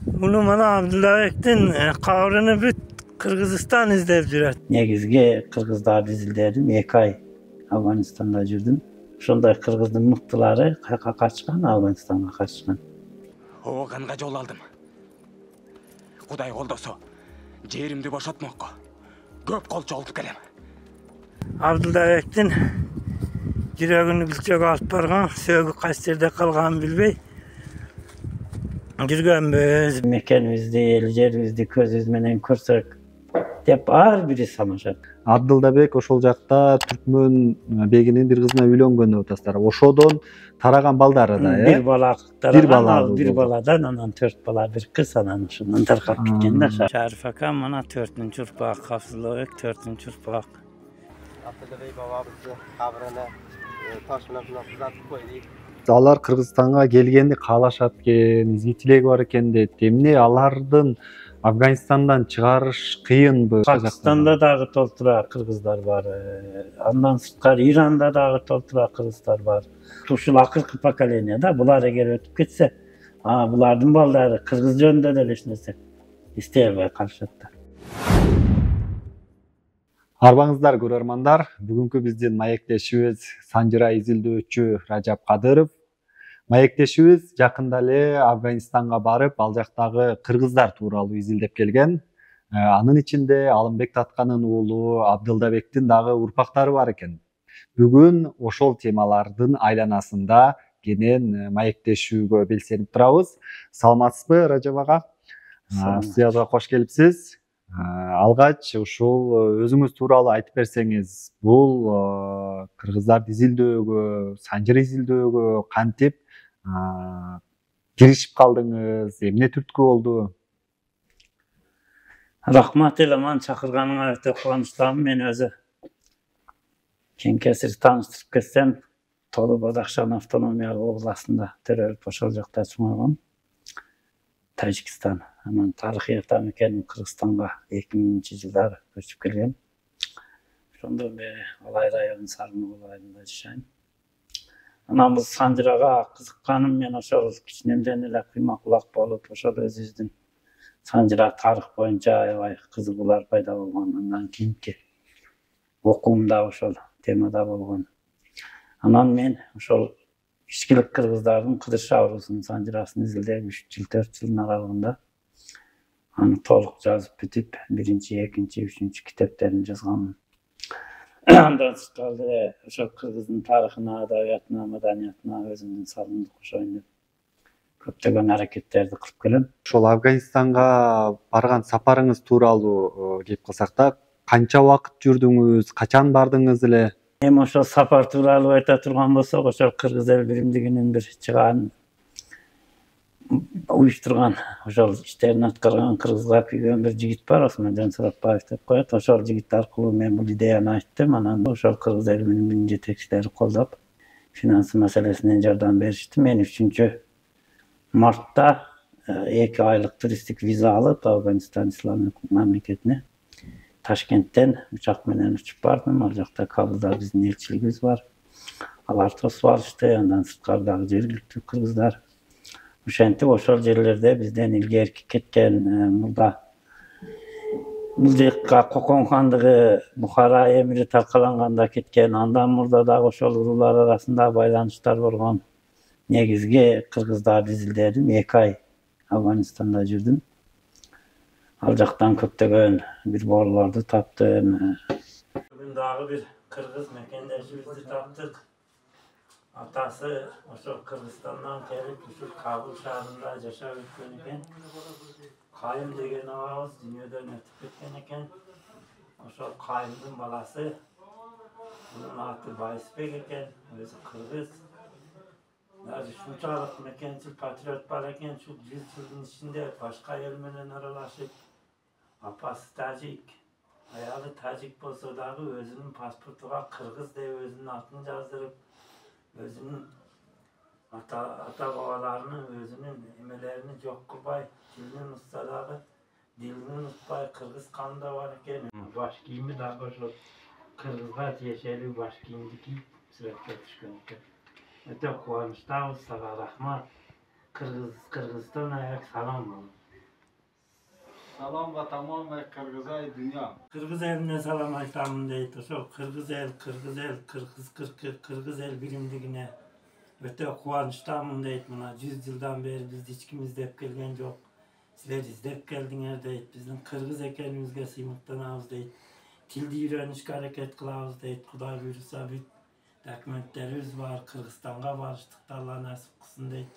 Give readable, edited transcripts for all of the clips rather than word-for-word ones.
Bunu mana Abdullabek'tin kavrini büt Kırgızistan izlep jüret. Negizgi Kırgızlar dizildim. 2 ay Afganistan'da жүрдüm. Şonda Kırgız'ın mıktılары kaçkan Afganistan'a kaçkan. Оғанға жол алдым. Құдай қолдаса, жерімді бошатмаққа көп қол жолдып келем. Abdullabek'tin yüreğini gülçök alıp bargan, sögü kaç yerde kalgan bilbey. Жүргенбиз, мекенибизди, эл жерибизди көзүбүз менен көрсөк деп ар бири самашат. Абдылдабек ошол жакта түркмөн бегинин бир кызына үйлөнгөн атасыздар. Ошодон тараган балдары да, Бир бала тараган, бир баладан анан 4 бала, бир кыз анан ошондон таркап кеткен да. Шариф акам мына 4-нчү урпак, Капсыздабек 4-нчү урпак. Abdullabek babamızı kabrine taş bilen kızartıp koyduk. Алар Кыргызстанга келгенди каалашат экен, изги тилеги бар экен дейт. Эмне алардын Афганистандан чыгарыш кыйынбы? Пакистанда дагы толтура кыргыздар бар. Андан сырткары Иранда дагы толтура кыргыздар бар. Ушул акыркы поколенияда булар эгер өтүп кетсе, булардын балдары кыргыз жөнүндө деле эч нерсе истей албай калышат да. Арбаңыздар көрөрмандар, бүгүнкү биздин маектешибиз Санжыра изилдөөчү Ражап Кадыров. Маектешибиз жакында эле Афганистанга барып, ал жактагы кыргыздар тууралуу изилдеп келген. Анын ичинде Алымбек Татканын уулу Абдылдабектин дагы урпактары бар экен. Бүгүн ошол темалардын айланасында кенен маектешүүгө белсенип турабыз. Саламатсызбы, Ражап ага? Студияга кош келипсиз. Алгач ушул өзүңүз тууралуу айтып берсеңиз, бул кыргыздарды изилдөөгө, Санжыр изилдөөгө кантип киришип калдыңыз, эмне түрткү болду? Рахмат эламан чакырганыңа өтө кубанычтамын. Мен өзү кеңкесир тааныштырып кетсем, Толу Бадахшан автономиялык областында төрөлүп ошол жакта чоңойгом. Тажикстан. Анан тарыхый ата мекеним Кыргызстанга 2000-жылдары көчүп келген. Ошондон бери Алай районунун Сармыгул айылында жашайм. Анан бул Санжырага кызыкканым мен ошол кичинемден эле кыймакулак болуп, ошол өзүбүздүн Санжыра тарых боюнча аябай кызыгуулар пайда болгон. Андан кийинки окуум да ошол темада болгон. Анан мен ошол ичкилик кыргыздардын кыдырыш абрусунун Санжырасын изилдеп 3 жыл 4 жылдын аралыгында аны толук жазып бүтүп, 1-чи, 2-чи, 3-чү китептерин жазганмын. Андан сырткары ошол кыргыздын тарыхына, адабиятына, маданиятына өзүмдүн салымды кошоюн деп көптөгөн аракеттерди кылып келем. Ошол Афганистанга барган сапарыңыз тууралуу кеп калсак да, канча убакыт жүрдүңүз, качан бардыңыз эле? Эми ошол сапар тууралуу айта турган болсок, ошол Кыргыз эл биримдигинин бир чыгаан уюштурган, ошол иштерин аткарган кыргызга күйгөн бир жигит бар, Осмонжон Сурапбаев деп коет. Ошол жигит аркылуу мен бул идеяны айтып, анан ошол Кыргыз элинин жетекчилери колдоп, финансы маселесинен жардам беришти. Мен 3-мартта 2 айлык туристтик виза алып, Афганистан исламдык мамлекетине Ташкенттен учак менен учуп бардым. Ал жакта Кабулда биздин элчилигибиз бар. Алар тосуп алышты. Андан сырткары дагы жергиликтүү кыргыздар. Ошентип ошол жерлерде бизден илгерки кеткен мурда бул жакка Кокон хандыгы Бухара эмири таркаланганда кеткен, андан мурда дагы ошол уруулар арасында байланыштар болгон. Негизги кыргыздарды изилдедим. 2 ай Афганистанда жүрдүм. Ал жактан көптөгөн бир борлорду таптым. Бүгүн дагы бир кыргыз мекендешибизди таптык. Атасы ошол Кыргызстандан келип, ушул Кабул шаарында жашап өткөн экен. Кайым деген абабыз дүйнөдөн өтүп кеткен экен. Ошол Кайымдын баласы, мунун аты Байсбек экен, өзү кыргыз. Даже шунчалык мекенчил патриот бар экен, ушул 100 жылдын ичинде башка эл менен аралашып, апасы тажик, аялы тажик болсо дагы өзүнүн паспортуга кыргыз деп өзүнүн атын жаздырып, өзүнүн ата бабаларынын өзүнүн эмелерин жок кылбай, тилин унутса дагы дилин унутпай кыргыз канында бар экен. Баш кийими дагы ошол кыргызга тиешелүү баш кийимди кийип сүрөткө түшкөн экен. Өтө кубанычтабыз, сага рахмат. Кыргызстан аяк салам болот. Salam vatan ve Kırgızay dünya. Kırgız eline salam aytamın deydi. Şu Kırgız el, Kırgız el birimligine öte kuvançtamın deydi buna. 100 yıldan beri biz hiç kim izlep gelgen yok. Sizler izlep geldiniz deydi. Bizim Kırgız ekenimizge sıymıktanabız deydi. Tildi öğrenişke hareket kılavuz deydi. Kuday buyursa bir dokumentlerimiz var. Kırgızistan'a barıştık da Allah nasip kılsın deydi.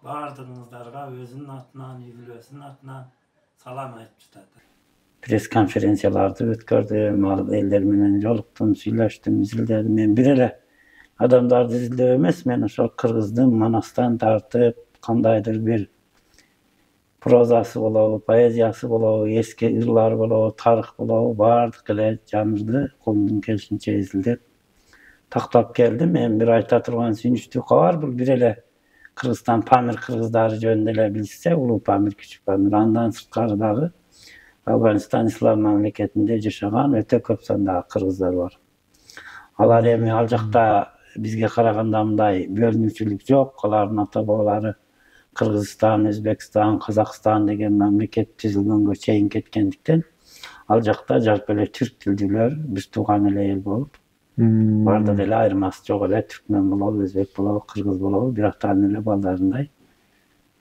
Bardığınızlarga özünün atından, yüzülösünün atından salam ayıp çıtadı. Pres konferensiyalarda ötkürdüm, ellerimden joluktum, süйлöştüm, izildedim. Men bir ele adamlar dizilde emes, men şu Kırgız'dın manastan tartıp, kandaydır bir prozası bolağı, poeziyası bolağı, eski yıllar bolağı, tarih bolağı, bardık ele canırdı, kolumdan kelişince izildi. Taktap geldim, men bir ayta turgan süynüştü var, bu bir ele Kırgızstan Pamir Kırgızları jönündele bilse, Ulu Pamir, Küçük Pamir, andan sırtkarıdağı Afganistan İslam memleketinde yaşayan öte köp sanda Kırgızlar var. Alar emi aljakta bizge karaganda mınday bölünүүчүлүк yok. Aların ata-babalары Kırgızistan, Özbekistan, Kazakistan degen memleket tüzülgөнгө çeyin ketkendikten aljakta жалпы эле türk tildiler bir tuğan ele el bolup barda dele ayırması çok ele Türkmen bolobу, Özbek bolobу, Kırgız bolobу biraktan ele baldarınday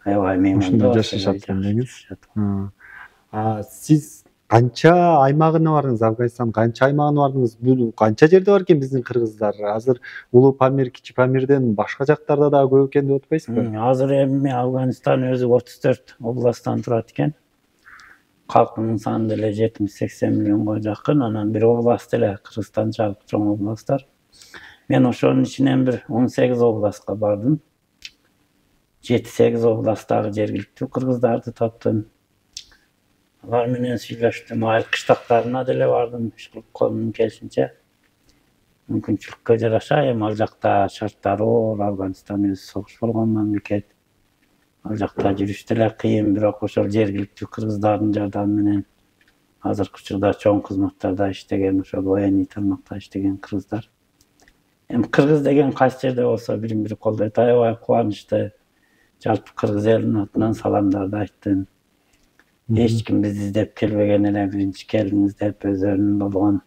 aябай меймандуу жашашат. Siz kança aymağına vardınız Afganistan, kança aymağına vardınız? Bu kança jerde var eкен bizdin Kırgızlar? Hazır Ulu Pamir, Kiçi Pamir'den başka jaktarda da көп eкен деп atpaysızbı? Hazır emmi Afganistan özü 34 oblasttan turat eken. Halkının sanı dele 70-80 milyonga jakın, anan bir oblast ele Kırgızstan çalıp çoğun oblastlar. Men oşonun içinden bir 18 oblastga bardım. 7-8 oblastdagı jergilikli Kırgızlardı taptım. Alar menen süйлöştüm, ayıl kıştaklarına dele vardım, kolumdan kelişince. Mümkünçülükке jaraşa, hem al jakta şartları ol, Afganistan özü soğuş bolgan memleket. Al jakta жүрüş dele kıyın, birok oşol jergilikli Kırgızların jardamı menen azırkı çağda çoğun kızmatlarda iştegen, oşol oyani tarmakta iştegen Kırgızlar. Hem Kırgız degen kayсы jerde bolsa birim biri koldoyt, aябай kuvanычты. Жалпы Kırgız elinin atынан salamdарды ayttım. Hiç kim bizi izlep kelbegen ele birinci keldiniz dep özlerinin bolgan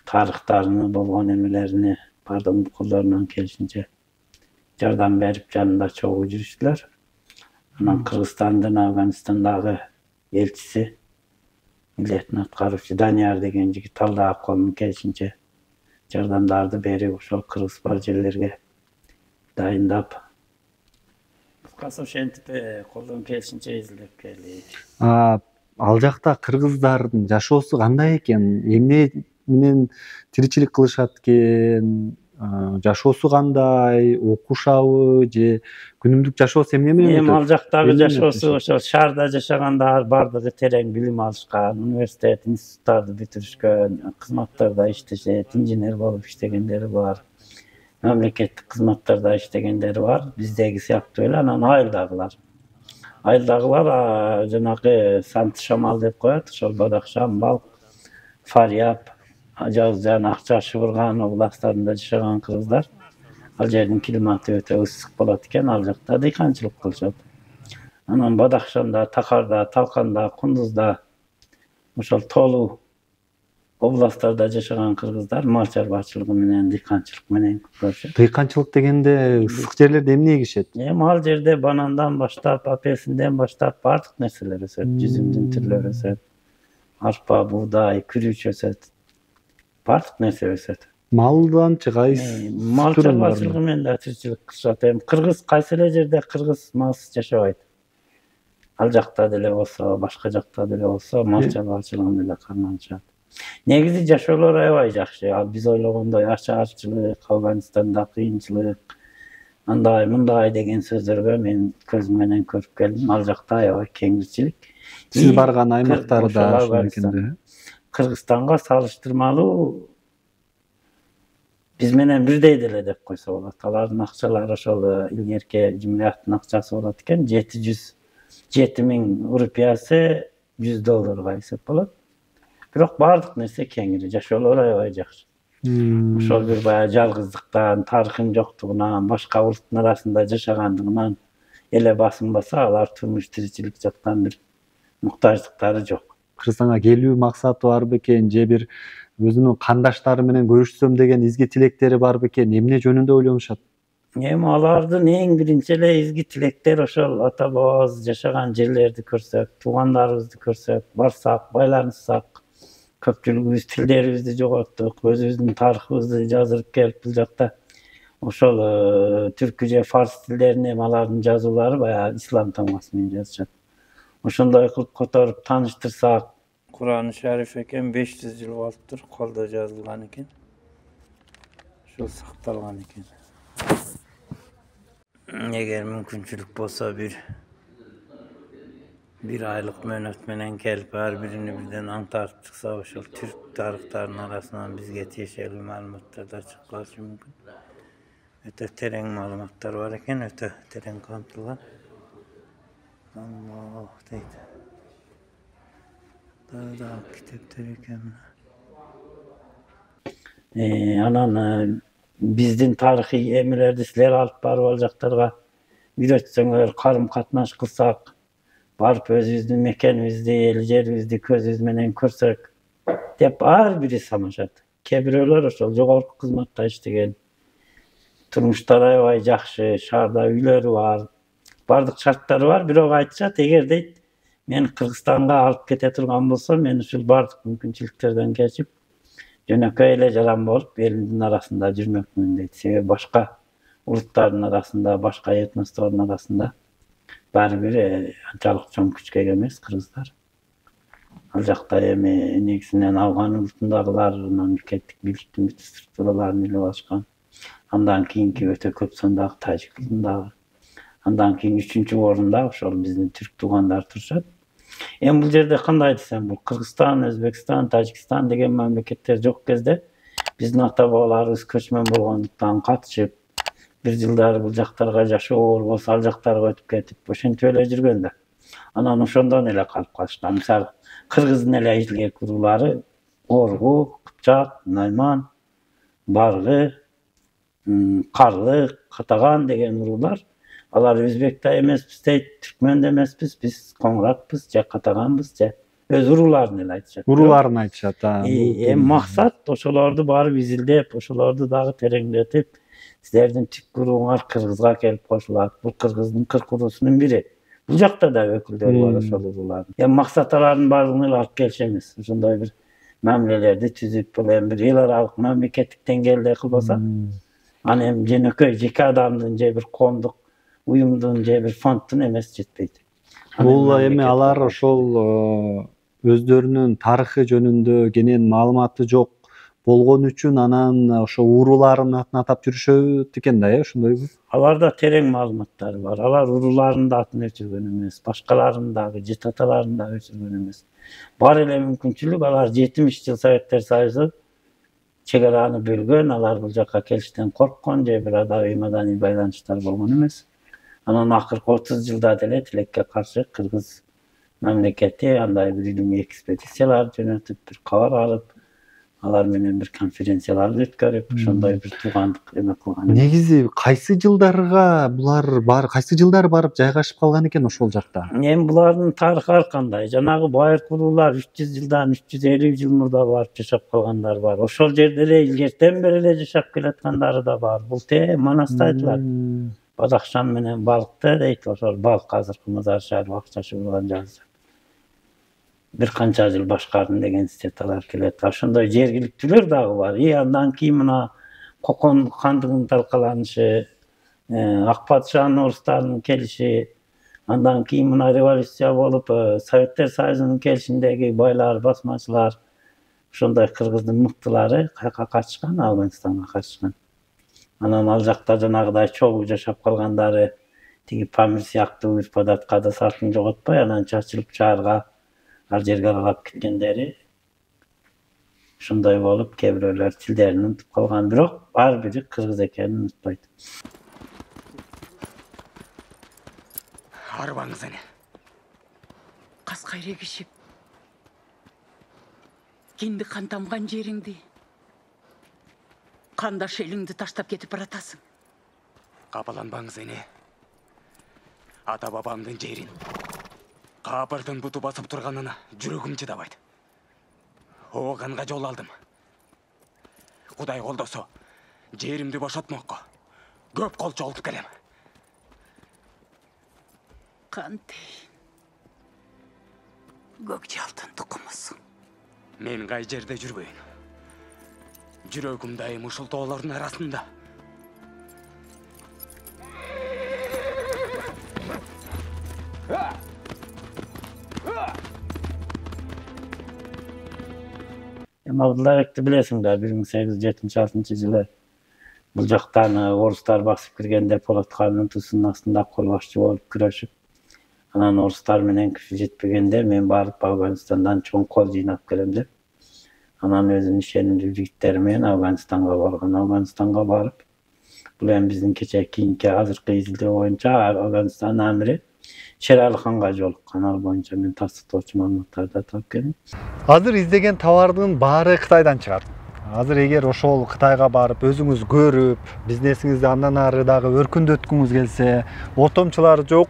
tarıhtarını, bolgan emelerini pardon kollarından kelişince jardam berip janında çoğu жүрüştüler. Anan Kırgızstan'dan Afganistan'dagı elçisi milletini atkarıpçı Danyar degen jigit aldağı kolunun kelişince jardamdарды berip oşol Kırgız bar jerlerge dayındap Kıskası oşentip koldan kelişince izilip geldi. Ал жакта Кыргыздардын жашоосу кандай экен? Эмне менен тиричилик кылышат экен? Жашоосу кандай? Окушабы же күнүмдүк жашоосу эмне менен өтөт? Hem al jaktagı jaşoosу oşol şaharda jaşaganlar bardыгы tereň bilim alışkan, üniversitet, institutlardy bitirişken, kızmatlarda işleşet, injener bolup iştegenleri var. Memleketlik kızmatlarda iştegenleri var. Bizdeki siyaktı öyle, anan ayıldagılar. Ayıldagılar janagı Sant Şamal dep koyat, şol Badakşan, Balk, Faryap, Jagıjan, Akça, Şıvırgan oblastlarında yaşagan Kırgızlar. Al жердин klimati öte ısık bolat eken, al jakta dıykançılık kılışat. Anan Badakşan'da, Takar'da, Talkan'da, Kunduz'da, oşol Tolu oblastlarda yaşagan Kırgızlar mal çarbaçılığı menen, dıykançılık menen kılışat. Dıykançılık degенде ысык жерлерде эмне эгишет? Mal jerde banandan başlap, apelsinden başlap bardyk nerseler ösöt. Жүзүмдүн türleri ösöt. Arpa, buğday, kürüç ösöt. Bardyk nerse ösöt. Maldanчы Mal çarbaçılığı menen de tirçilik kılışat. Kırgız kayсы эле jerde Kırgız malsız yaşabayt. Al jakta dele bolsa, başka jakta dele bolsa mal çarbaçılığın dele karmançat. Negizi jaşoolor aябай жакшы. Al biz oylogondoy açarçılık, Afganistan'da kıyınçılık, anday mınday degen sözlerge men közüm menen körüp geldim. Al jakta aябай kеңирчилик. Siz bargan aymaktarda şol ekende. Kırgızstan'a salıştırmalı biz menen birdey dele dep koysa bolat. Alardın akçalары oşol ilgerke jumlayattın akçası bolat eken 700.000 rupiyası $100 esep bolat. Biroq bardyk nerse kеңiri, jaşoolor aябай жакшы. Ошол bir baya жалгыздыктан, тарыхын жоктугунан, башка улуттун арасында жашагандыгынан ele basınbasa alar turmuş tirичилик жактан bir muhtaçlıkları yok. Kыргызстанга келүү максаты бар бекен же бир өзүнүн кандаштары менен көрүшсөм деген изги тилектери бар бекен? Эмне жөнүндө ойлонушат? Alardın en birinci ele izgi tilekler oşol ata babamız yaşagan yerlerdi körsek, tuğanlarımızdı körsek, barsak, baylanışsak, köpçülüğümüz, tillerimizi jogottuk, özümüzdün tarihimizdi yazırıp gelip bu jakta oşol türküce, fars tillerini alardın жазуулары bayağı İslam tamasымен жазышат. Oşondoy kılıp kotorup tanıştırsak. Kur'an-ı Şerif eken 500 yıl boluptur, kolda yazılgan eken. Şol saktalgan eken. Eğer mümkünçülük bolsa bir aylık möhnet menen kelip her birini birden antarıp çıksa oşol Türk tarıklarının arasından bizge tieşeli malumatlar da çıkması mümkün. Öte tereň malumatlar var eken, öte tereň kamtılgan. Allah deydi. Daha kitaplar eken. Anan bizdin tarihi emirlerdi sizler alıp barıp alacaklarga üretseňler, karım katnaş kılsak, barıp özübüzdün mekenibizdi, el jerbizdi közübüz menen körsek dep har biri samaşat. Kebiröler oşol jogorku kызmatта işlegen. Turmuşları aябай жакшы, şaharda üýleri var. Bardyk şartları var. Birok aýtjat, eger deyt, men Kırgızstanga alıp kete turgan bolsam, men uşul bardyk mümkinçiliklerden geçip jönököy ele jalan bolup elimdin arasında jürmekmin deyt. Sebep başka ulutların arasında, başka etnosların arasında bari bir ançalyk çoň küçke emas kırgızlar. Al jakta emi negisinden Awgan ulutundagılar memleketlik birliktin strukturalaryny ele başkan. Andan kийинки öte köp sondagy Tajik ulutundagı. Andan keyin 3-nji orunda oşol bizdin türk tugandar turşat. Bu jerde kanday desem, bu Kırgızstan, Özbekistan, Tajikistan degen memleketler jok kezde bizdin ata-babalarybız köçmen bolgonduktan kaçyp bir жылдары bu jaktarga jaşoor bolsa al jaktarga ötüp ketip oşentip ele jürgende. Anan oşondan ele kalıp kaçtı. Misal Kırgızdın ele izilge kurulary Orgu, Kıpçak, Nayman, Bargı, Karlı, Katagan degen urular. Alar Özbek'te emesbiz, Türkmen de emesbiz, biz Konrakpız, ja Kataganbız, ja öz urularyny ele aýtjak. Urularyny aýtjat. Maksat oşolordu barıp izildep, oşolordu dagı tereňletip, sizlerden Türk guruňar Kırgızga kelip koşulat. Bu Kırgızdın 40 urusunun biri. Bu jakta da ökülleri var oşol uruların. Maksatlaryny bardygyny alyp gelişemiz. Şonday bir memlelerdi tüzüp bilen bir el aralyk memleketlik deňgelde kılbasa. Ana hem jönököy jeke adamdyn je bir konduk uyumdun je bir fonddun emes jetpeydi. Bул эми алар ошол өздөрүнүн тарыхы жөнүндө кенен маалыматы жок болгон үчүн анан ошо урууларын атын атап жүрүшөт экен да, ошондойбу? Аларда терең маалыматтары бар. Алар урууларын да атын өчүргөн эмес, башкаларын дагы жет аталарын да өчүргөн эмес. Бар эле мүмкүнчүлүк алар 70 жыл Советтер Союзу чегараны бөлгөн, алар бул жакка келиштен корккон же бир адабий маданий байланыштар болгон эмес. Анан акыркы 30 жылда деле тилекке каршы Кыргыз мамлекети андай bir ilmi ekspedisiyalar jönötüp bir kabar alıp алар менен бир конференцияларды өткөрүп, ошондой бир туугандык эме кылган. Негизи кайсы жылдарга булар кайсы жылдары барып жайгашып калган экен ошол жакта? Булардын тарыхы ар кандай. Жанагы байыркы уруулар 300 жылдан 350 жыл мурда барып жашап калгандар бар. Ошол жерде эле илгертен бери эле жашап келаткандары да бар. Бул манасты айтылат. Бадакшан менен балыкты дейт, ошол балык азыркы Мазар Шариф акчашы болгон жазып. Bir kança yıl başkardın degen istetalar kelet. Ошондой жергиликтүүлөр дагы бар. Андан кийин мына Kokon хандыгынын талкаланышы, Ак Патшанын орустарынын келиши, андан кийин мына революция болуп, Советтер Союзунун келишиндеги байлар, басмачылар, ошондой кыргыздын мыктылары каяка качышкан, Афганистанга качышкан. Анан ал жакта жанагыдай чогуу жашап калгандары, тиги Памир сыяктуу үрп-адатка да сартын жоготпой, анан чачылып чаарга al жерге калап кеткендери ошондой болуп кээ бирөөлөр тилдерин унутуп калган, бирок ар бири кыргыз экенин унутпойт. Арбаңыз эне. Каскайра кишип кинди кан тамган жериңди, кандаш элиңди таштап кетип баратасың. Капаланбаңыз эне. Ата бабамдын жерин Кабырдын буту басып турганына жүрөгүм чыдабайт. Оганга жол алдым. Кудай колдосо, жеримди бошотмокко көп колчу олтуп келем. Кантейин. Көк жалтын тукумусуң. Мен кай жерде жүрбөйүн. Жүрөгүм дайым ушул тоолордун арасында. Abdullaевди билесиңдер, 1876-жылы бул жактан орустар басып киргенде Полат ханын тусунун астында кол башчы болуп күрөшүп, анан орустар менен күчү жетпегенде мен барып Афганистандан чоң кол жыйнап келем деп, анан өзүнүн ишенимдүү жигиттери менен Афганистанга барган. Афганистанга барып, бул эми биздин кийинки азыркы изилдөө боюнча Афганистандын амири Шерали ханга жолуккан. Ал боюнча мен тастыктоочу маалыматтарды таап келдим. Азыр издеген товардын баары Кытайдан чыгат. Азыр эгер ошол Кытайга барып, өзүңүз көрүп, бизнесиңизди андан ары дагы өркүндөткүңүз келсе, отомчулар жок,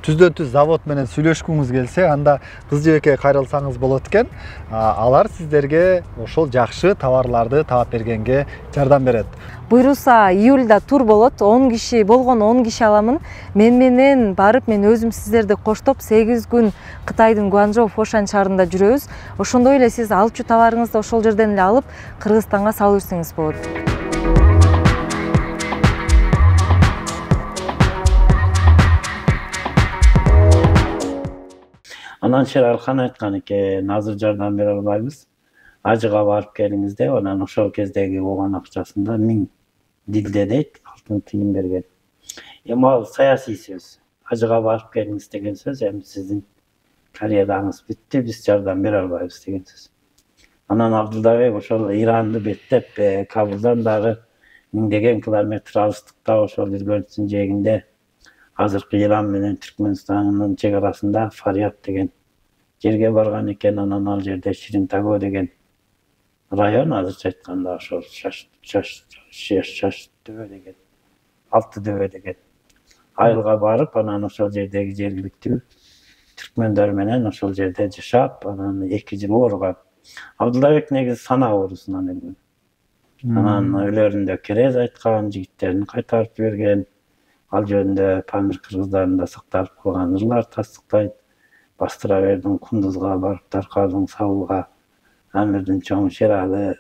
түздөн түз завод менен сүйлөшкүңүз келсе, анда кыз жебекке кайрылсаңыз болот экен. Алар сиздерге ошол жакшы товарларды таап бергенге жардам берет. Буйруса июлда тур болот, 10 киши болгон 10 киши аламын. Мен менен барып, мен өзүм сиздерди коштоп 8 күн Кытайдын Гуанчжоу Фошан шаарында жүрөбүз. Ошондой эле сиз алчу товарыңызды ошол жерден эле алып, Кыргызстанга салып берсеңиз болот. Анан Шерали хан айткан экен, азыр жардам бере албайбыз. Ажыга барып келиңиз деп, анан ошол кездеги болгон акчасында 1000 дилде дейт, алтын тыйын берген. Эми ал саясий сөз. Ажыга барып келиңиз деген сөз, эми сиздин карьераңыз бүттү, биз жардам бере албайбыз деген сөз. Анан Абдуллабек ошол Иранды беттеп, Кабулдан дагы 1000 километр алыстыкта ошол жүргөнүнүн жээгинде азыркы Иран менен Түркмөнстандын чек арасында Фарият деген жерге барган экен. Анан ал жерде Ширинтаго деген район, азырча айтканда ошол Шаштөбө деген, Алтыдөбө деген айылга барып, анан ошол жердеги жергиликтүү түркмөндөр менен ошол жерде жашап, анан 2 жыл ооруган. Абдуллабек негизи сана оорусунан өлгөн. Анан өлөрүндө керез айткан, жигиттерин кайтарып жиберген. Ал жөнүндө Памир кыргыздарында сакталып калган ырлар тастыктайт. Бастыра бердим Кундузга барып таркалдың сабылга, Амирдин чоң Шерали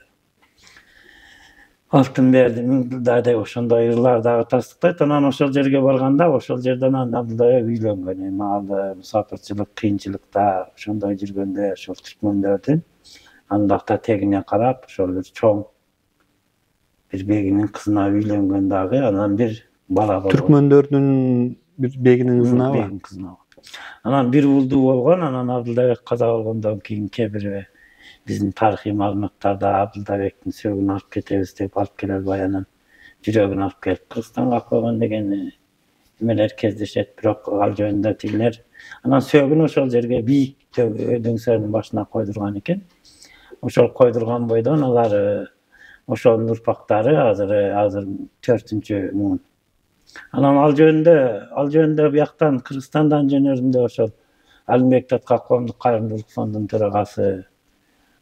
алтын берди, 1000 жылдай деп ошондой ырлар дагы тастыктайт. Анан ошол жерге барганда, ошол жерден Абдуллабек үйлөнгөн. Эми ал мусафирчилик кыйынчылыкта ошондой жүргөндө ошол түркмөндөрдүн андакта тегине карап, ошол бир чоң бир бегинин кызына үйлөнгөн дагы. Анан бир бала болгон. Түркмөндөрдүн бир бегинин кызына. Анан бир уулду болгон. Анан Абдуллабек каза болгондон кийин кээ биздин тарыхый маалыматтарда Абдуллабектин сөөгүн алып кетебиз деп алып келе албай, анан жүрөгүн алып келип Кыргызстанга алып койгон деген эмелер кездешет. Бирок ал жөнүндө тигилер анан сөөгүн ошол жерге бийик дөңсөнүн башына койдурган экен. Ошол койдурган бойдон алар ошонун урпактары азыр 4-муун. Анан ал жөнүндө бияктан Кыргызстандан жөнөрүндө ошол Алимбек Татка коомдук кайрымдуулук фондунун төрагасы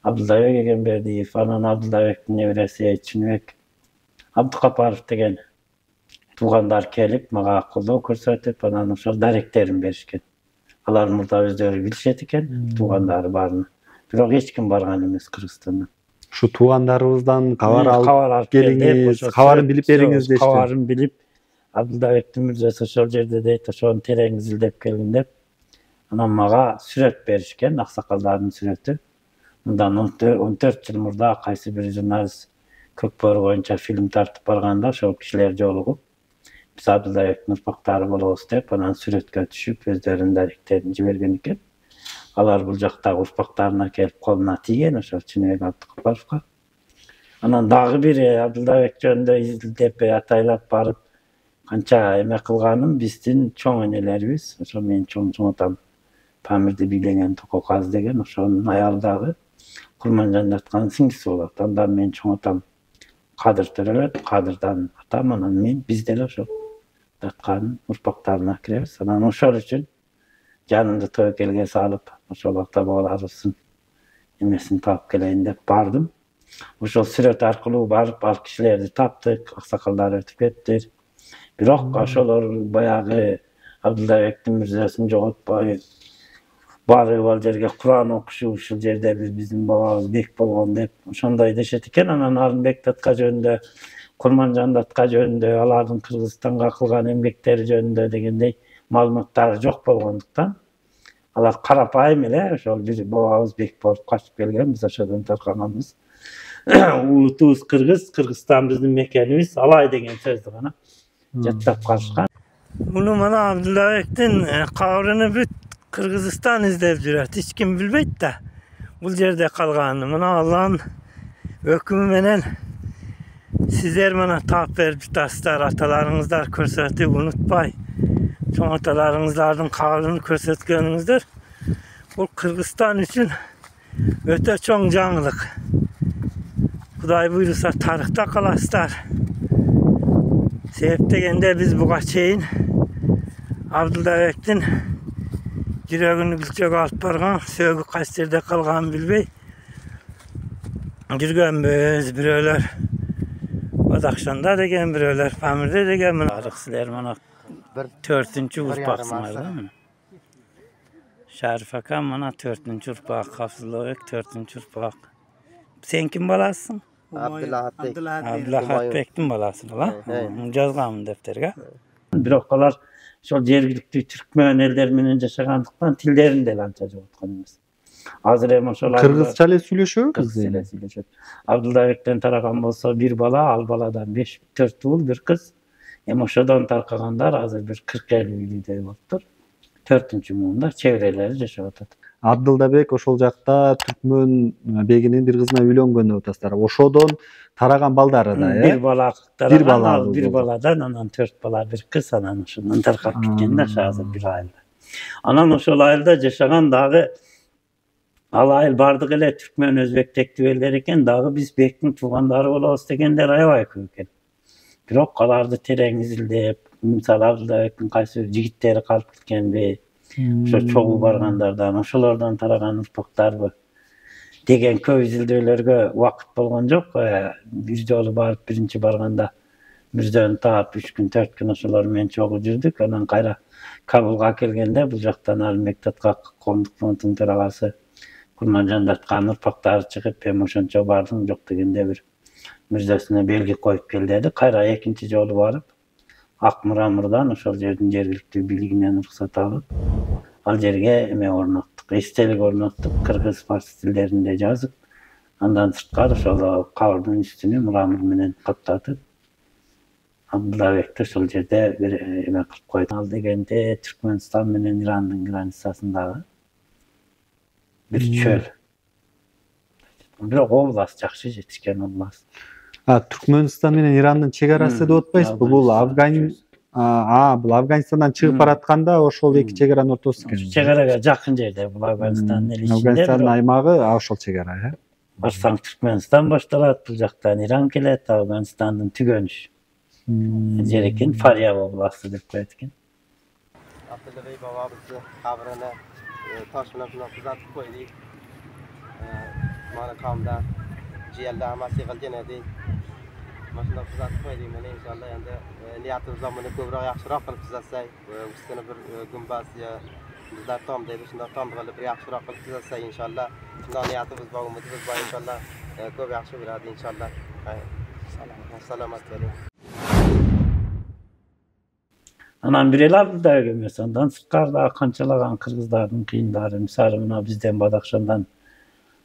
Абдуллабек Эгембердиев, анан Абдуллабектин небереси Чынбек Абдыкапаров деген туугандар келип мага колдоо көрсөтүп, анан ошол даректерин беришкен. Алар мурда өздөрү билишет экен, туугандары баарын. Бирок эч ким барган эмес Кыргызстандан. Ушу туугандарыбыздан кабар алып келиңиз, кабарын билип бериңиз дешти. Кабарын билип, Абдуллабектин мүрзөсү ошол жерде дейт, ошону терең изилдеп келгин деп. Анан мага сүрөт беришкен, аксакалдардын сүрөтү. Мындан 14 жыл мурда кайсы бир журналист Көкбөрү боюнча фильм тартып барганда ошол кишилер жолугуп, биз Абдуллабектин урпактары болобуз деп, анан сүрөткө түшүп, өздөрүнүн даректерин жиберген экен. Алар бул жактагы урпактарына келип колуна тийген, ошол Чынбек Абдыкапаровго. Анан дагы бир Абдуллабек жөнүндө изилдеп, атайлап барып, канча эме кылганым биздин чоң энелерибиз, ошо менин чоң атам Памирди бийлеген Тококаз деген, ошонун аялы дагы Курманжан атканын сиңдиси болот. Андан менин чоң атам Кадыр төрөлөт, Кадырдан атам, анан мен биз деле ошол атканын урпактарына киребиз. Анан ошол үчүн canımda tövkelge salıp ошол убакта балаларыбыздын эмесин таап келейин деп бардым. Ошол сүрөт аркылуу барып ал кишилерди таптык, аксакалдар өтүп кетти. Бирок ошолор баягы Абдуллабектин мирзесин жоготпой барып ал жерге Кур'ан окушу, ушул жерде биздин бабабыз бек болгон деп ошондой дешет экен. Анан Арынбек датка жөнүндө, Курманжан датка жөнүндө, алардын Кыргызстанга кылган эмгектери жөнүндө дегендей маалыматтары жок болгондуктан алар карапайым эле ошол бир бабабыз бек болуп качып келген, биз ошодон таркаганбыз. Улутубуз Кыргыз, Кыргызстан биздин мекенибиз, алай деген сөздү гана жаттап калышкан. Bunu mana Abdullabek'tin kavrını büt Kırgızistan izlep жүрөт. Hiç kim bilbeyt de bu yerde kalganını. Mana Allah'ın hükmü menen sizler mana taap verip tutasızlar, atalarınızlar körsetip unutpay. Son atalarınızların kavrını körsetkeningizdir. Bu Kırgızistan için öte çoğun canlılık. Kuday buyursa tarihte kalasızlar. Sebep degende biz bu kaçayın Abdullabek'tin yüreğini gülçek alıp bargan, sögü kaçterde kalgan bilbey. Жүргөнбүз, бирөөлөр Бадакшанда деген, бирөөлөр Памирде деген. Арык силер мына 4-чү урпаксыңар да мына. Шариф акам мына 4-чү урпак, Капсулбек 4-чү урпак. Sen kim balasısın? Abdullah Bek'tin balası falan. Жазганмын defterge. Бирок алар ошол жергиликтүү түркмөн элдер менен жашагандыктан тилдерин деле анча жоготкон эмес. Азыр эми ошол Кыргызча эле сүйлөшөбүз. кыргыз эле сүйлөшөт. Абдуллабектен тараган болсо бир бала, ал баладан 4 уул, бир кыз. Эми ошодон таркагандар азыр бир 40-50 үйлүүдөй болуптур. 4-чү муунда чеберелери жашап атат. Абдылдабек ошол жакта түркмөн бегинин бир кызына үйлөнгөн деп атасыздар. Ошодон тараган балдары да, Бир бала Бир бала бир баладан анан 4 бала, бир кыз, анан ошондон таркап кеткен да азыр бир айылда. Анан ошол айылда жашаган дагы ал айыл бардык эле түркмөн өзбек тектүү элдер экен, дагы биз бектин туугандары болобуз дегендер аябай көп экен. Бирок аларды терең изилдеп, мисалы Абдуллабектин кайсы бир жигиттери калып кеткенби, ошо чогуу баргандардан, ошолордон тараган урпактарбы деген көп изилдөөлөргө убакыт болгон жок. Бир жолу барып, биринчи барганда мирзөнү таап 3 күн 4 күн ошолор менен чогуу жүрдүк. Анан кайра Кабылга келгенде бул жактан Арынбек датка коомдук фронттун төрагасы Курманжан датканын урпактары чыгып, эми ошончо бардым, жок дегенде бир мирзесине белги коюп кел деди. Кайра экинчи жолу барып, Акмура мырдан ошол жердин жергиликтүү бийлигинен уруксат алып, ал жерге эме орноттук, эстелик орноттук, кыргыз, фарс тилдеринде жазып, андан сырткары ошол кабырдын үстүнү мрамор менен каптатып, Абдуллабекти ошол жерде бир эме кылып койду. Ал дегенде Түркмөнстан менен Ирандын границасындагы бир чөл. Бирок область жакшы жетишкен область. Түркмөнстан менен Ирандын чек арасы деп атпайсызбы? Бул бул Афганистандан чыгып баратканда ошол эки чек аранын ортосу экен. Чек арага жакын жерде, бул Афганистандын эле ичинде. Афганистандын аймагы ошол чек ара, э? Барсаң Түркмөнстан башталат, бул жактан Иран келет, Афганистандын түгөнүш жер экен, Фарияб областы деп коет экен. Abdullah babamızın kabrını taş bilen tuzatıp koyduk. Mana kamda ciyelde ama sıkılcan edi. Maşında tuzatıp koyduk. Mana inşallah endi niyatımızdan bunu köbrak yaxşıroq qilib tuzatsak, üstüne bir gumbaz ya bizlar tam deydi, shunda tam qilib bir yaxşıroq qilib tuzatsak inşallah. Shunda niyatimiz bor, umidimiz bor inşallah. Ko'p yaxshi bo'ladi inşallah. Salomat bo'ling. Анан бир эле Абдуллабек эмес, андан сырткарда канчалаган кыргыздардын кыйындары, мисалы мына бизден Бадакшандан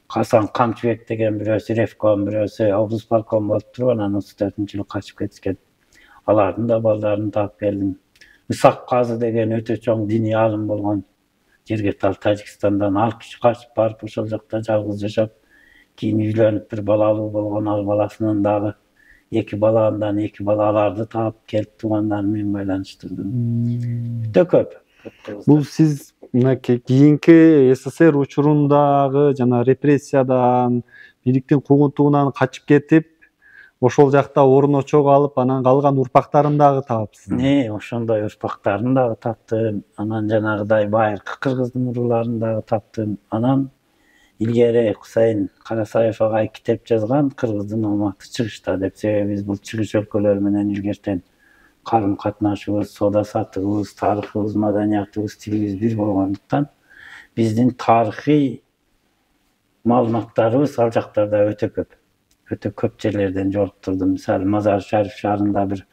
Касан Камчыбек деген бирөөсү ревком, бирөөсү облус парком болуп туруп, анан 34-жылы качып кетишкен. Алардын да балдарын таап келдим. Исак Казы деген өтө чоң диний алым болгон жерге Тажикстандан ал киши качып барып ошол жакта жалгыз жашап, кийин үйлөнүп бир балалуу болгон, ал баласынан дагы 2 бала, андан 2 бала аларды таап келип туугандары менен байланыштырдым. Өтө көп. Бул сиз мына кийинки СССР учурундагы жана репрессиядан, бийликтин куугунтугунан качып кетип, ошол жакта орун очого алып, анан калган урпактарын дагы таапсыз. Ошондой урпактарын дагы таптым. Анан жанагыдай байыркы кыргыздын урууларын дагы таптым. Анан илгери Кусайын Карасаев агай китеп жазган кыргыздын Алматы чыгышта деп. Себеби биз бул чыгыш өлкөлөр менен илгертен карым катнашыбыз, соода саттыгыбыз, тарыхыбыз, маданиятыбыз, тилибиз бир болгондуктан биздин тарыхый маалыматтарыбыз ал жактарда өтө көп. Өтө көп жерлерден жолуктурдум. Мисалы Мазар Шариф шаарында бир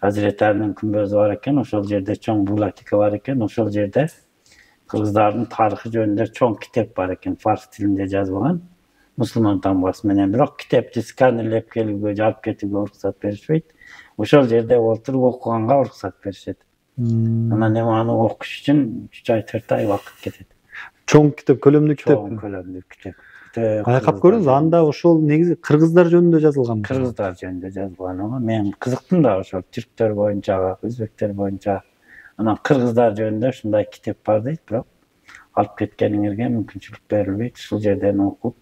Азирет Алинин күмбөзү бар экен, ошол жерде чоң библиотека бар экен, ошол жерде кыргыздардын тарыхы жөнүндө чоң китеп бар экен, фарс тилинде жазылган, мусулман тамгасы менен. Бирок китепти сканерлеп келүүгө, алып кетүүгө уруксат беришпейт. Ошол жерде отуруп окуганга уруксат беришет. Анан эми аны окуш үчүн 3 ай 4 ай убакыт кетет. Чоң китеп, көлөмдүү китеп. Чоң көлөмдүү китеп. Байкап көрүңүз, анда ошол негизи кыргыздар жөнүндө жазылган. Кыргыздар жөнүндө жазылган. Мен кызыктым да ошол түрктөр боюнча, өзбектер боюнча. Анан кыргыздар жөнүндө ушундай китеп бар дейт, бирок алып кеткениңерге мүмкүнчүлүк берилбейт. Ушул жерден окуп,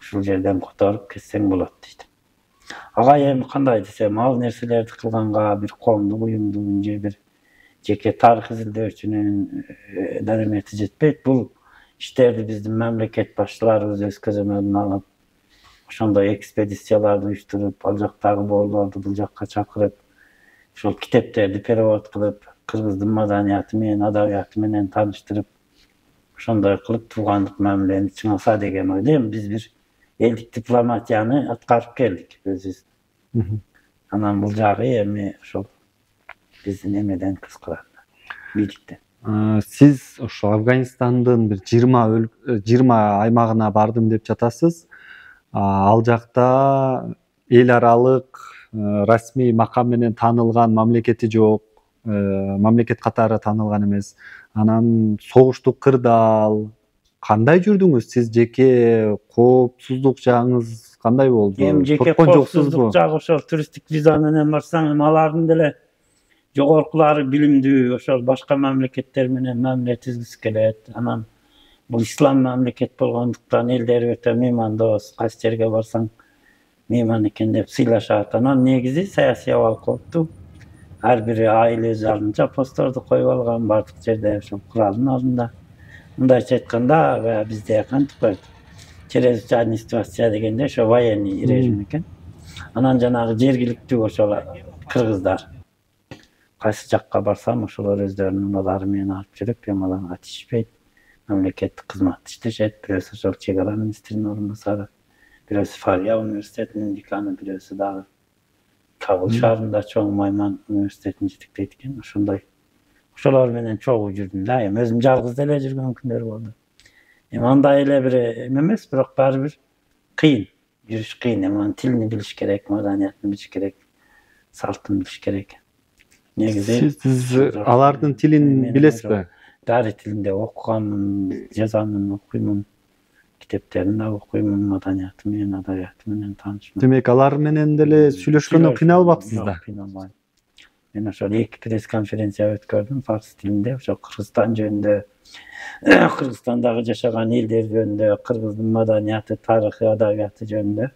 ушул жерден которуп кетсең болот дейт. Агай эми кандай десем, ал нерселерди кылганга бир коомдук уюмдун же бир жеке тарых изилдөөчүнүн дарамети жетпейт. Бул иштерди биздин мамлекет башчыларыбыз өз көзөмөлүнө алып, ошондой экспедицияларды уюштуруп, ал жактагы боолорду бул жакка чакырып, ошол китептерди перевод кылып, кыргыздын маданияты менен, адабияты менен тааныштырып, ошондой кылып туугандык мамилени чыңалса деген ойдойм. Биз бир элдик дипломатияны аткарып келдик өзүбүз. Анан бул жагы эми ошол биздин эмеден кызкырат, бийликтен. Сиз ошо Афганистандын бир 20 аймагына бардым деп жатасыз. Ал жакта эл аралык расмий макам менен таанылган мамлекети жок, мамлекет катары таанылган эмес. Анан согуштук кырдаал кандай жүрдүңүз? Сиз жеке коопсуздук жагыңыз кандай болду? Эми жеке коопсуздук жагы ошол туристтик виза менен барсаң, эми алардын деле жогоркулары билимдүү, ошол башка мамлекеттер менен мамиле түзгүсү келет. Анан бул ислам мамлекет болгондуктан элдери өтө меймандос, кайсы жерге барсаң мейман экен деп сыйлашат. Анан негизи саясий абал кооптуу. Ар бири айыл өз алдынча постторду коюп алган, бардык жерде ошол куралдын алдында. Мындайча айтканда, бизде кантип коет? Чрезвычайная ситуация дегенде ошо военный режим экен. Анан жанагы жергиликтүү ошол кыргыздар кайсы жакка барсам, ошолор өздөрүнүн балдары менен алып жүрүп, эми аларга тиешпейт. Мамлекеттик кызматта иштешет. Бирөөсү ошол чек ара министринин орун басары, бирөөсү Фария университетинин деканы, бирөөсү дагы Кабул шаарында чоң Майман университетин жетектейт экен. Ошолор менен чогуу жүрдүм да. Эми өзүм жалгыз деле жүргөн күндөр болду. Эми андай эле бир эме эмес, бирок баары бир кыйын. Жүрүш кыйын. Эми тилин билиш керек, маданиятын билиш керек, салтын билиш керек. Негизи сиз алардын тилин билесизби? Дарий тилинде окуганмын, жазамын, окуймун. Китептерин да окуймун, маданияты менен, адабияты менен таанышмын. Демек, алар менен деле сүйлөшкөнгө кыйналбапсыз да? Кыйналбайм. Мен ошол 2 пресс-конференция өткөрдүм фарс тилинде, ошо Кыргызстан жөнүндө, Кыргызстандагы жашаган элдер жөнүндө, кыргыздын маданияты, тарыхы, адабияты жөнүндө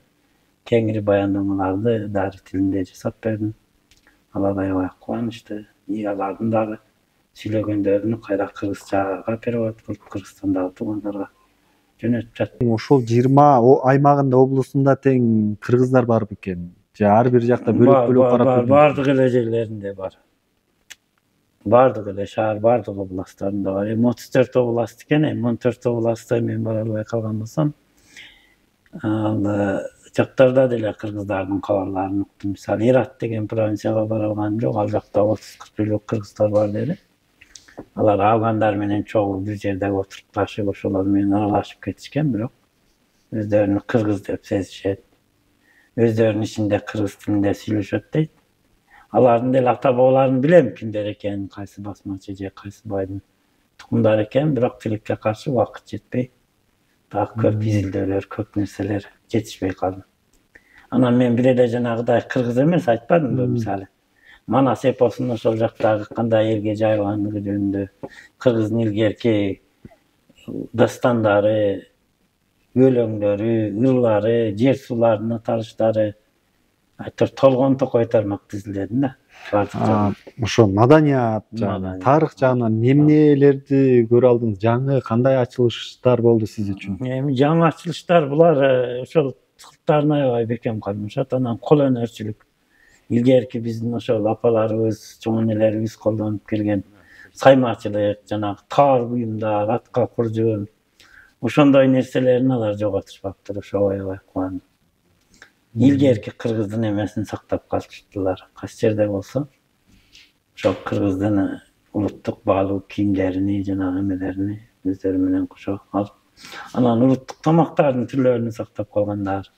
кеңири баяндамаларды дарий тилинде жасап бердим. Алар аябай кубанычтуу. Алардын дагы сүйлөгөндөрүн кайра кыргызчага перевод кылып, Кыргызстандагы туугандарга жөнөтүп жаттым. Ошол 20 аймагында, облусунда тең кыргыздар бар бекен? Же ар бир жакта бөлүп карап көрдүңүз? Бардык эле жерлеринде бар. Бардык эле шаар, бардык областтарында бар. 34 област экен, 14 областта мен бара албай калган болсом, ал жактарда деле кыргыздардын кабарларын уктум. Мисалы, Ират деген провинцияга бара алганым жок, ал жакта 30-40 кыргыздар бар деди. Алар афгандар менен чогуу бир жерде отурупташып, ошолор менен аралашып кетишкен, бирок өздөрүнү кыргыз деп сезишет. Өздөрүнүн ичинде кыргыз тилинде сүйлөшөт дейт. Алардын деле ата бабаларын билем, кимдер экенин, кайсы басмачы же кайсы байдын тукумдары экенин, бирок тилекке каршы убакыт жетпей, дагы көп изилдөөлөр, көп нерселер жетишпей калды. Анан мен бир эле жанагыдай кыргыз эмес айтпадымбы, мисалы. Манас эпосунун ошол жактагы кандай элге жайылгандыгы жөнүндө, кыргыздын илгерки дастандары, өлөңдөрү, ырлары, жер сууларынын аталыштары, Aytır Толгон Токой тармак түзүлдү да. Ошо маданият жагынан, Маданият. тарых жагынан эмнелерди көрө алдыңыз? Жаңы кандай ачылыштар болду сиз үчүн? Эми жаңы ачылыштар булар ошол сырттарын аябай бекем калмашат. Анан кол өнөрчүлүк. Илгерки биздин ошол апаларыбыз, чоң энелерибиз колдонуп келген саймачылык, жанагы таар буюмдар, атка куржун, ошондой нерселерин алар жоготушпаптыр. Ошо аябай кубандым. Илгерки кыргыздын эмесин сактап калышыптылар. Кайсы жерде болсо ошол кыргыздын улуттук баалуу кийимдерини, жанагы эмелерини өздөрү менен кошо алып, анан улуттук тамактардын түрлөрүн сактап калгандар.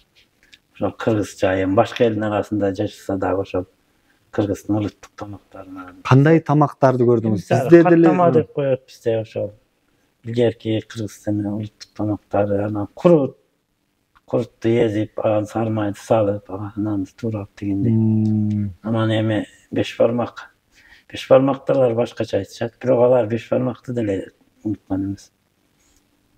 Ошол кыргызча, эми башка элдин арасында жашаса дагы ошол кыргыздын улуттук тамактарына. Кандай тамактарды көрдүңүз? Бизде каттама деп коет бизде ошол. Илгерки кыргыздын улуттук тамактары, анан курутtu езип, сармайды салып, нанды туурап дегендей. Анан эми беш бармак. Беш бармактар башкача айтышат, бирок алар беш бармакты деле унуткан эмес.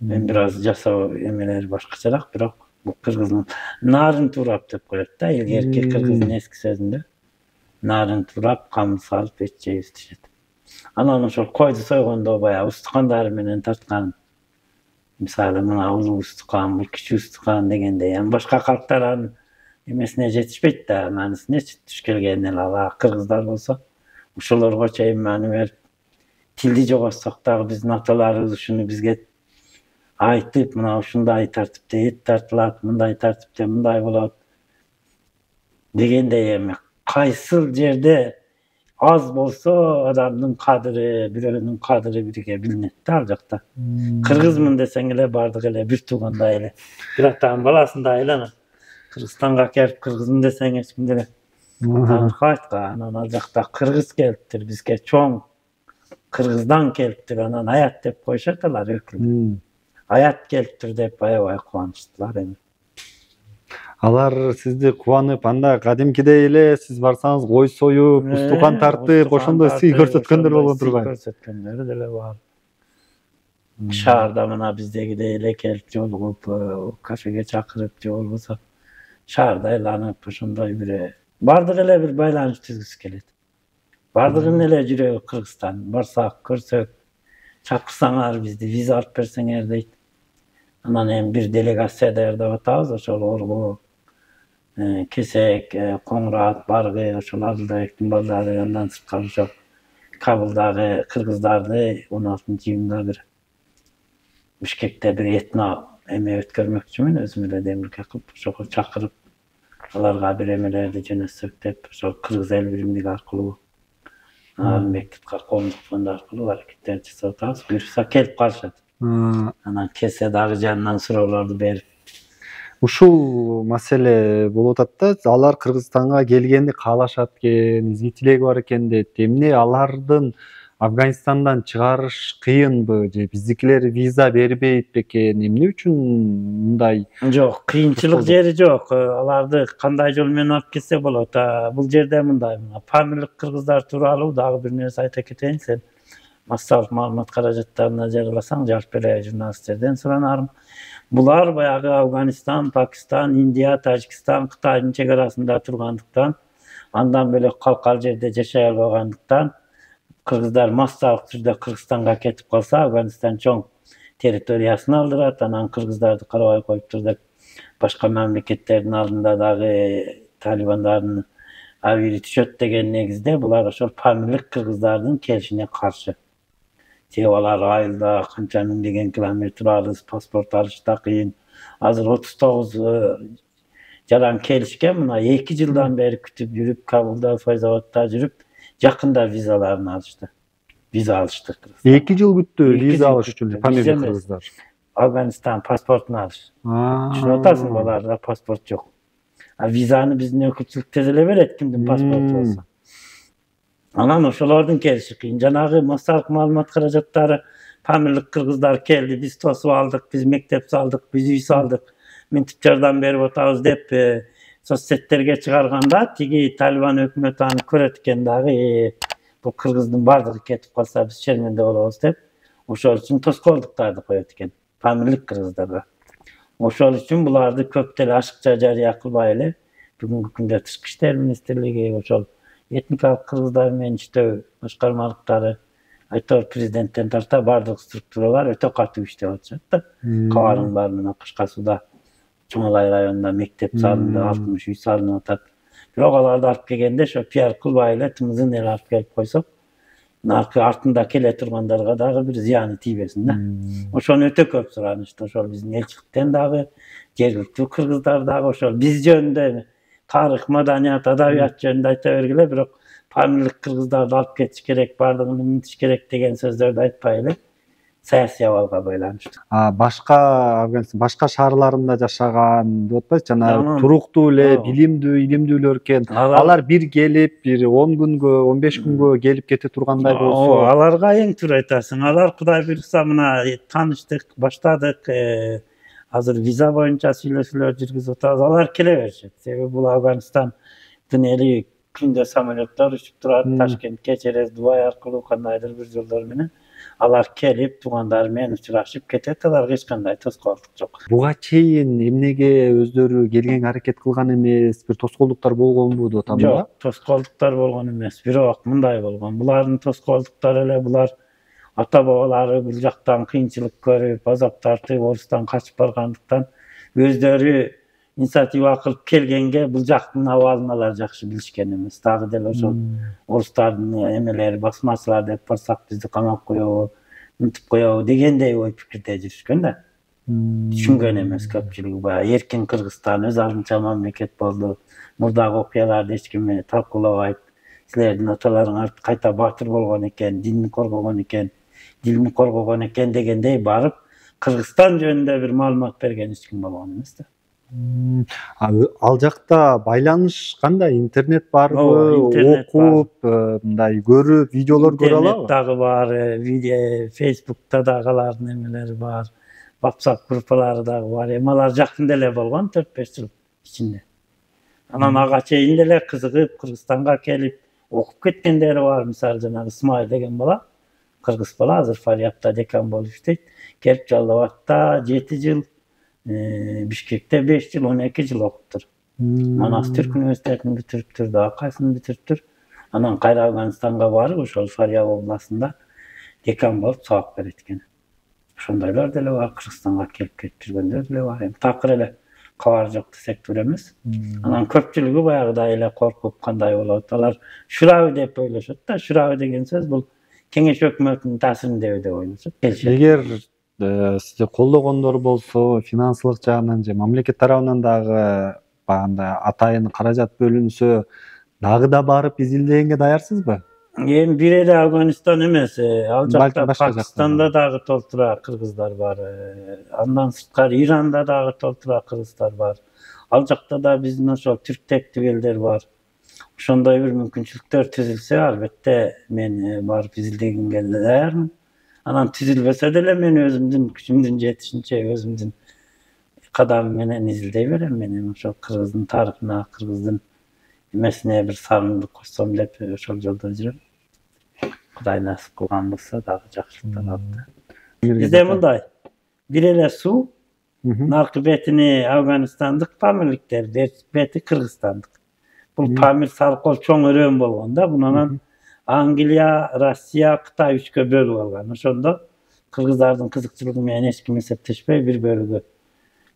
Мен бир аз жасоо эмелери башкачараак, бирок бул кыргыздын нарын туурап деп коет да, илгерки кыргыздын эски сөзүндө. Нарын туурап, камын салып, эт жеп иштешет. Анан ошол койду сойгондо баягы устукандары менен тарткан. Мисалы мына улуу устукан, бул кичүү устукан дегендей. Башка калктар анын эмесине жетишпейт да, маанисине түш келген эле ала. Кыргыздар болсо ошолорго чейин маани берип, тилди жоготсок дагы биздин аталарыбыз ушуну бизге айтып, мына ушундай тартипте эт тартылат, мындай тартипте мындай болот дегендей. Эми кайсыл жерде аз болсо адамдын кадыры, бирөөнүн кадыры бирге билинет да ал жакта. Кыргызмын десең эле бардык эле бир туугандай эле. Бир атанын баласындай эле анан. Кыргызстанга келип кыргызмын десең эч ким деле танышпайт. Анан ал жакта кыргыз келиптир, бизге чоң кыргыздан келиптир, анан аят деп коюшат алар өкүл. Аят келиптир деп аябай кубанычтылар эми. Алар сизди кубанып, анда кадимкидей эле сиз барсаңыз кой союп, устукан тартып, ошондой сый көрсөткөндөр боло турбайбы? Көрсөткөндөр деле бар. Шаарда мына биздегидей эле келип жолугуп, кафеге чакырып же болбосо шаарда айланып ошондой бир бардык эле бир байланыш түзгүсү келет. Бардыгынын эле жүрөгү Кыргызстан. Барсак, көрсөк, чакырсаңар бизди, виза алып берсеңер дейт. Анан эми бир делегация даярдап атабыз, ошол Орго, Кесек, Коңрат, Баргы, ошол Адылбектин балдары, андан сырткары ошол Кабылдагы кыргыздарды 16-июнда бир Бишкекте бир этно эме өткөрмөкчүмүн, өзүм эле демилге кылып, ошого чакырып, аларга бир эмелерди жөнөтсөк деп, ошол Кыргыз эл биримдиги аркылуу, мектепке коомдук фонд аркылуу аракеттер жасап атабыз. Буюрса келип калышат. Анан келсе дагы жанынан суроолорду берип. Ушул маселе болуп атат да, алар Кыргызстанга келгенди каалашат экен, изги тилеги бар экен дейт. Эмне алардын Афганистандан чыгарыш кыйынбы же биздикилер виза бербейт бекен? Эмне үчүн мындай? Жок, кыйынчылык жери жок. Аларды кандай жол менен алып келсе болот. Бул жерде мындай, фамилдик кыргыздар тууралуу дагы бир нерсе айта кетейин. Сен массалык маалымат каражаттарына жарыяласаң, жалпы эле журналисттерден суранарым. Булар баягы Афганистан, Пакистан, Индия, Тажикстан, Кытайдын чек арасында тургандыктан, андан бөлөк калкал жерде жашай албагандыктан, кыргыздар массалык түрдө Кыргызстанга кетип калса, Афганистан чоң территориясын алдырат, анан кыргыздарды карабай коюптур деп башка мамлекеттердин алдында дагы талибандардын абийири түшөт деген негизде булар ошол фамилдик кыргыздардын келишине каршы. Себеби алар айылда канча миңдеген километр алыс, паспорт алыш да кыйын. Азыр 39 жаран келишкен, мына 2 жылдан бери күтүп жүрүп, Кабылда, Файзабадда жүрүп, жакында визаларын алышты. Виза алышты. 2 жыл күттү виза алыш үчүн фамилдик кыргыздар. Афганистан паспортун алыш. Түшүнүп атасың, аларда паспорт жок. Визаны биздин өкүлчүлүк тез эле берет, кимдин паспорту болсо. Анан ошолордун келиши кыйын. Жанагы массалык маалымат каражаттары фамилдик кыргыздар келди, биз тосуп алдык, биз мектеп салдык, биз үй салдык, минтип жардам берип атабыз деп соцсеттерге чыгарганда, тиги Талибан өкмөтү аны көрөт экен дагы, бул кыргыздын бардыгы кетип калса биз шерменде болобуз деп, ошол үчүн тоскоолдуктарды коет экен фамилдик кыргыздарга. Ошол үчүн буларды көп деле ашыкча жарыя кылбай эле Бүгүнкү күндө Тышкы иштер министрлиги ошол этникалык кыргыздар менен иштөө башкармалыктары айтор президенттен тарта бардык структуралар өтө катуу иштеп атышат да. Кабардын бар мына Кышка Сууда Чоңалай районунда мектеп салынды, 60 үй салынып атат. Бирок аларды алып келгенде ошо пиар кылбай эле тымызын эле алып келип койсок, артында келе тургандарга дагы бир зыяны тийбесин да. Ошону өтө көп суранышты. Ошол биздин элчиликтен дагы, жергиликтүү кыргыздар дагы ошол биз жөнүндө тарых, маданият, адабият жөнүндө айта бергиле, бирок памирлик кыргыздарды алып кетиш керек, бардыгын унутуш керек деген сөздөрдү айтпай эле саясий абалга байланыштуу. Башка шаарларында жашаган деп атпайсыз, жана туруктуу эле илимдүүлөр экен. Алар бир келип, бир 10 күнгө, 15 күнгө келип кете тургандай болсо, аларга эң туура айтасың. Алар Кудай буйрукса мына тааныштык, баштадык, азыр виза боюнча сүйлөшүүлөр жүргүзүп атабыз. Алар келе беришет. Себеби бул Афганистандын эли күндө самолеттор учуп турат, Ташкентке через Дубай аркылуу кандайдыр бир жолдор менен алар келип туугандары менен учурашып кетет. Аларга эч кандай тоскоолдук жок. Буга чейин эмнеге өздөрү келгенге аракет кылган эмес, бир тоскоолдуктар болгонбу деп атам да? Жок, тоскоолдуктар болгон эмес. Бирок мындай болгон. Булардын тоскоолдуктары эле булар ата бабалары бул жактан кыйынчылык көрүп, азап тартып, орустан качып баргандыктан өздөрү инициатива кылып келгенге бул жактын абалын алар жакшы билишкен эмес. Дагы деле ошол орустардын эмелери, басмачылар деп барсак бизди камап коебу, унутуп коебу дегендей ой пикирде жүрүшкөн да. Түшүнгөн эмес көпчүлүгү. Баягы эркин Кыргызстан өз алдынча мамлекет болду. Мурдагы окуяларды эч ким талкуулабайт. Силердин аталарыңар кайта батыр болгон экен, динни коргогон экен, дилни коргогон экен дегендей барып Кыргызстан жөнүндө бир маалымат берген эч ким болгон эмес да. Ал жакта байланыш кандай? Интернет барбы? Окуп, мындай көрүп, видеолор көрө алабы? Интернет дагы бар, Facebook'та дагы алардын эмелери бар, WhatsApp группалары дагы бар. Эми алар жакында эле болгон, 4-5 жыл ичинде. Анан ага чейин деле кызыгып Кыргызстанга келип окуп кеткендери бар. Мисалы жанагы Исмаил деген бала, кыргыз бала, азыр Фариятта декан болуп иштейт. Келип Жалал Абадта 7 жыл, Бишкекте 5 жыл, 12 жыл окуптур. Манас Түрк университетин бүтүрүптүр, дагы кайсыны бүтүрүптүр. Анан кайра Афганистанга барып, ошол Фарият областында декан болуп сабак берет экен. Ошондойлор деле бар, Кыргызстанга келип кетип жүргөндөр деле бар. Эми такыр эле кабар жок десек туура эмес. Анан көпчүлүгү баягыдай эле коркуп кандай болот. Алар шуравы деп ойлошот да. Шуравы деген сөз бул кеңеш өкмөтүнүн таасиринде деп ойлошот. Эгер сизди колдогондор болсо, финансылык жагынан же мамлекет тарабынан дагы багандай атайын каражат бөлүнсө, дагы да барып изилдегенге даярсызбы? Эми бир эле Афганистан эмес, ал жакта Пакистанда дагы толтура кыргыздар бар. Андан сырткары Иранда дагы толтура кыргыздар бар. Ал жакта да биздин ошол түрктектүү элдер бар. Ошондой бир мүмкүнчүлүктөр түзүлсө, албетте мен барып изилдегенге даярмын. Анан түзүлбөсө деле мен өзүмдүн күчүмдүн жетишинче өзүмдүн кадамым менен изилдей берем. Мен ошол кыргыздын тарыхына, кыргыздын эмесине бир сарымды кошсом деп ошол жолдо жүрөм. Кудай насип кылган болсо дагы жакшылыктар алды. Бизде мындай бир эле суу, наркы бетини Афганистандык памирликтер, бети Кыргызстандык. Бул памир саркол чоң өрөөн болгон да. Бунан Англия, Россия, Кытай үчкө бөлүп алган. Ошондо кыргыздардын кызыкчылыгы менен эч ким эсептешпей бир бөлүгү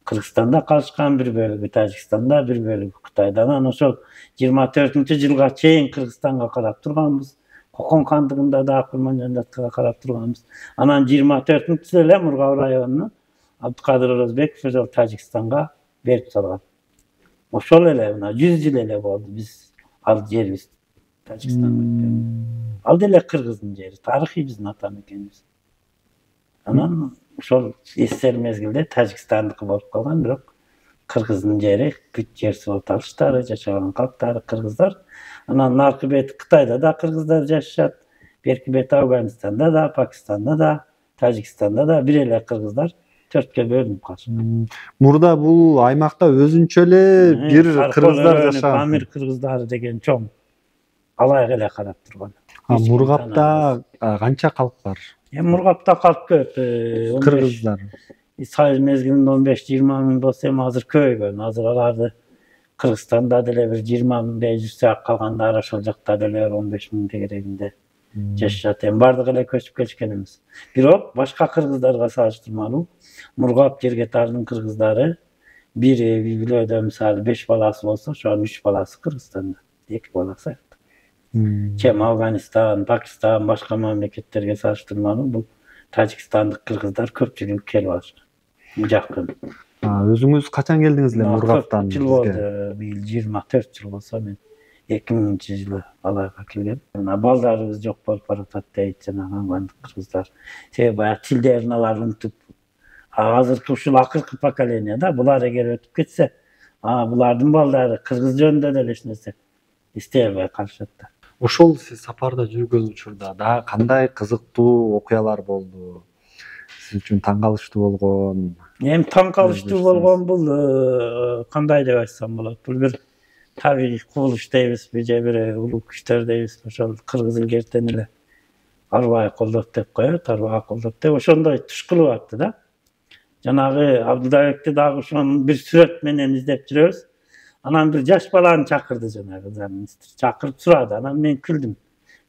Кыргызстанда калышкан, бир бөлүгү Тажикстанда, бир бөлүгү Кытайда. Анан ошол 24-жылга чейин Кыргызстанга карап турганбыз. Кокон хандыгында да Курманжандатка карап турганбыз. Анан 24-жылы эле Мургаб районуну Абдыкадыр Орозбеков ошол Тажикстанга берип салган. Ошол эле мына 100 жыл эле болду биз ал жерибиз Тажикстанга. Ал деле кыргыздын жери, тарыхый биздин ата мекенибиз. Анан ошол СССР мезгилде Тажикстандыкы болуп калган, бирок кыргыздын жери бүт жер суу алыштары, жашаган калктары кыргыздар. Анан наркы бети Кытайда да кыргыздар жашашат, берки бети Афганистанда да, Пакистанда да, Тажикстанда да бир эле кыргыздар 4кө бөлүнүп калышкан. Мурда бул аймакта өзүнчө эле бир кыргыздар жашаган. Памир кыргыздары деген чоң алайык эле карап турган. Мургапта канча калк бар? Мургапта калк көп. Кыргыздар. Сайыз мезгилинде 15-20 миң болсо, эми азыр көбөйгөн. Азыр аларды Kırgızstanda деле bir 20 миңдей жүрсө, калгандары ошол жакта деле 15 миң тегерегинде жашашат. Эми бардыгы эле көчүп келишкен эмес. Бирок башка кыргыздарга салыштырмалуу Мургап Жергетардын кыргыздары бири Библиода мисалы 5 баласы болсо, ошонун 3 баласы Кыргызстанда, 2 баласы аякта. Чем Афганистан, Пакистан, башка мамлекеттерге салыштырмалуу бул Тажикстандык кыргыздар көпчүлүк келип атышат. Жакын. Өзүңүз качан келдиңиз эле Мургаптан? Жыл болду. Быйыл 24 жыл болсо мен 2000-жылы алайга келгем. Балдарыбыз жок болуп баратат дейт жанагы афгандык кыргыздар. Себеби баягы тилдерин алар унутуп, азыркы ушул акыркы поколение да, булар эгер өтүп кетсе, булардын балдары кыргыз жөнүндө деле эч нерсе эстей албай калышат да. Ошол сиз сапарда жүргөн учурда дагы кандай кызыктуу окуялар болду? Сиз үчүн таң калыштуу болгон? Эми таң калыштуу болгон бул кандай деп айтсам болот? Бул бир табигый кубулуш дейбизби, же бир улуу күчтөр дейбизби, ошол кыргыз илгертен эле арбай колдоп деп коет, арбай колдоп деп ошондой туш кылып атты да. Жанагы Абдылдабекти дагы ошонун бир сүрөт менен издеп жүрөбүз. Анан бир жаш баланы чакырды жанагы замминистр. Чакырып сурады. Анан мен күлдүм.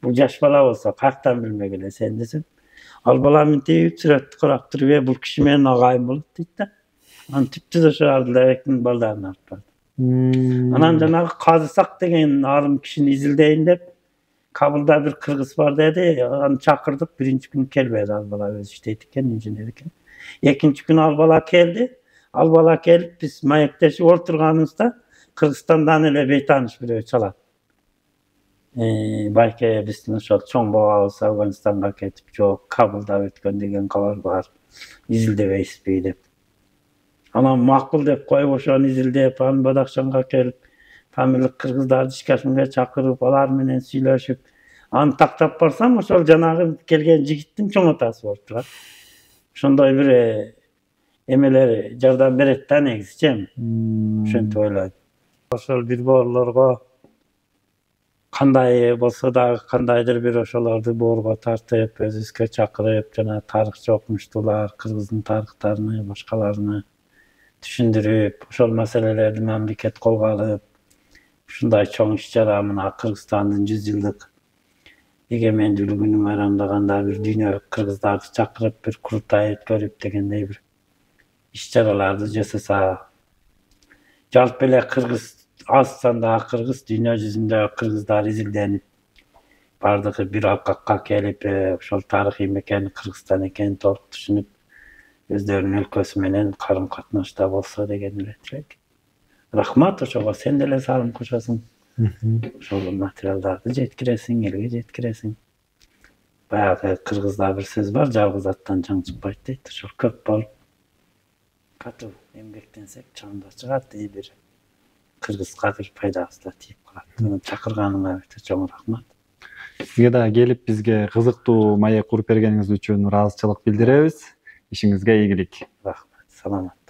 Бул жаш бала болсо каяктан билмек эле сен десем. Ал бала мынтип сүрөттү карап туруп, бул киши менен агайын болот дейт да. Анан түптүз ошо Абдылдабектин балдарын алып барды. Анан жанагы Казысак деген арым кишини изилдейин деп, Кабылда бир кыргыз бар деди. Аны чакырдык. Биринчи күнү келбеди. Ал бала өзү иштейт экен, инженер экен. Экинчи күнү ал бала келди. Ал бала келип биз маектешип отурганыбызда Кыргызстандан эле бейтаныш бирөө чалат. Балки биздин ошол чоң бабабыз Афганистанга кетип, жок, Кабылда өткөн деген кабар бар. Изилдебейсизби деп. Анан макул деп коюп, ошону изилдеп, анан Бадахшанга келип, фамилиялык кыргыздарды ишкашымга чакырып, алар менен сүйлөшүп, аны тактап барсам, ошол жанагы келген жигиттин чоң атасы болуп турат. Ошондой бир эмелер жардам берет да негизичи. Ошентип ойлойм. Ошол билбоорлорго кандай болсо дагы кандайдыр бир ошолорду боорго тартып, өзүбүзгө чакырып, жана тарыхчы окумуштуулар кыргыздын тарыхтарын, башкаларını түшүндүрүп, ошол маселелерди мамлекет колго алып, ушундай чоң иш-чара мына Кыргызстандын 100 жылдык эгемендүүлүгүнүн майрамдаганда бир дүйнө кыргыздарды чакырып, бир курултай өткөрүп дегендей бир иш-чараларды жасаса, жалпы эле кыргыз аз сандагы кыргыз дүйнө жүзүндө кыргыздар изилденип, бардыгы бир алкакка келип, ошол тарыхый мекени Кыргызстан экенин толук түшүнүп, өздөрүнүн өлкөсү менен карым-катнашта болсо деген эле тилек. Рахмат, ошого сен деле салым кошосуң. Ошол материалдарды жеткиресиң, элге жеткиресиң. Баягы кыргызда бир сөз бар, жалгыз аттан чаң чыкпайт дейт. Ошол көп болуп, катуу эмгектенсек чаң да чыгат, бир кыргызга бир пайдабыз да тийип калат. Чакырганыңа өтө чоң рахмат. Сизге да келип бизге кызыктуу маек куруп бергениңиз үчүн ыраазычылык билдиребиз. Ишиңизге ийгилик. Рахмат. Саламат.